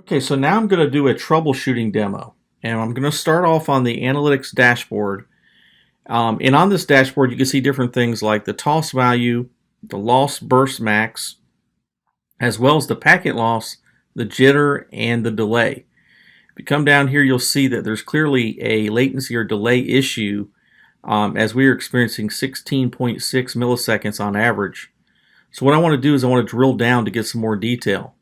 Okay, so now I'm going to do a troubleshooting demo, and I'm going to start off on the analytics dashboard. And on this dashboard, you can see different things like the toss value, the loss burst max, as well as the packet loss, the jitter, and the delay. If you come down here, you'll see that there's clearly a latency or delay issue as we are experiencing 16.6 milliseconds on average. So what I want to do is I want to drill down to get some more detail.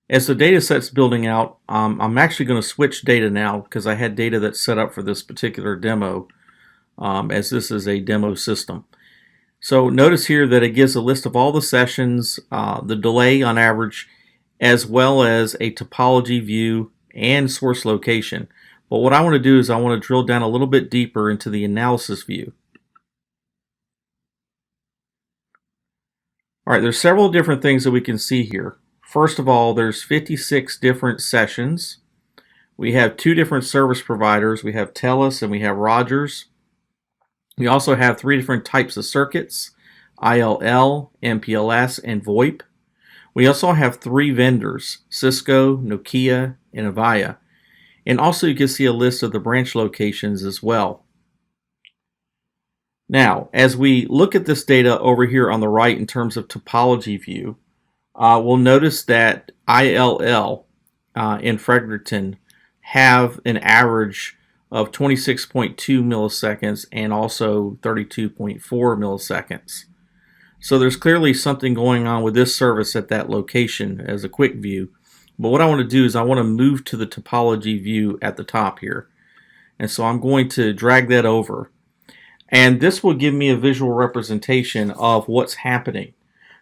As the data set's building out, I'm actually going to switch data now because I had data that's set up for this particular demo, as this is a demo system. So notice here that it gives a list of all the sessions, the delay on average, as well as a topology view and source location. But what I want to do is I want to drill down a little bit deeper into the analysis view. All right, there's several different things that we can see here. First of all, there's 56 different sessions. We have two different service providers. We have TELUS and we have Rogers. We also have three different types of circuits, ILL, MPLS, and VoIP. We also have three vendors, Cisco, Nokia, and Avaya. And also you can see a list of the branch locations as well. Now, as we look at this data over here on the right in terms of topology view, we'll notice that ILL in Fredericton have an average of 26.2 milliseconds and also 32.4 milliseconds. So there's clearly something going on with this service at that location as a quick view. But what I want to do is I want to move to the topology view at the top here. And so I'm going to drag that over. And this will give me a visual representation of what's happening.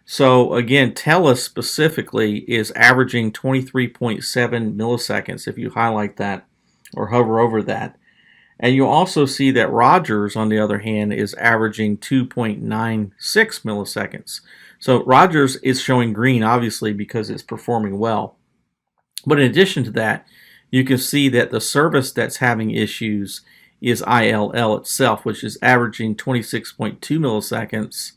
So again, TELUS specifically is averaging 23.7 milliseconds if you highlight that or hover over that. And you'll also see that Rogers, on the other hand, is averaging 2.96 milliseconds. So Rogers is showing green, obviously, because it's performing well. But in addition to that, you can see that the service that's having issues is ILL itself, which is averaging 26.2 milliseconds.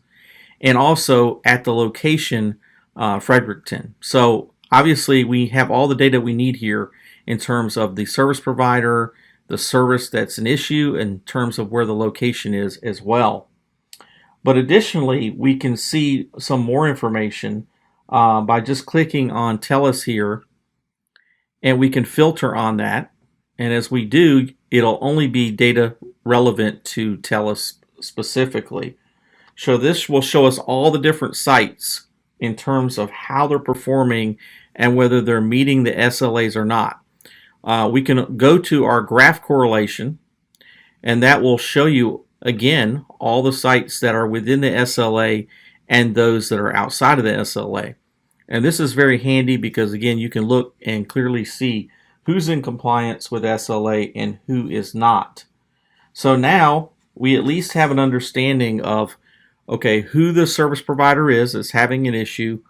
And also at the location Fredericton. So obviously we have all the data we need here in terms of the service provider, the service that's an issue, in terms of where the location is as well. But additionally, we can see some more information by just clicking on TELUS here, and we can filter on that. And as we do, it'll only be data relevant to TELUS specifically. So this will show us all the different sites in terms of how they're performing and whether they're meeting the SLAs or not. We can go to our graph correlation, and that will show you again all the sites that are within the SLA and those that are outside of the SLA. And this is very handy because again you can look and clearly see who's in compliance with SLA and who is not. So now we at least have an understanding of okay, who the service provider is that's having an issue,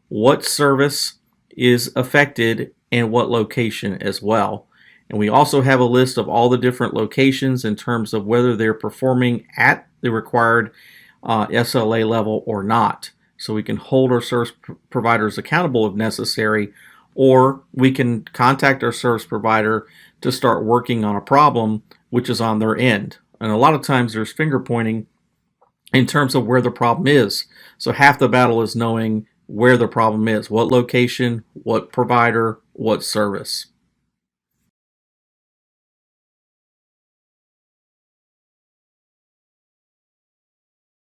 what service is affected, and what location as well. And we also have a list of all the different locations in terms of whether they're performing at the required SLA level or not. So we can hold our service providers accountable if necessary, or we can contact our service provider to start working on a problem which is on their end. And a lot of times there's finger pointing in terms of where the problem is. So half the battle is knowing where the problem is, what location, what provider, what service.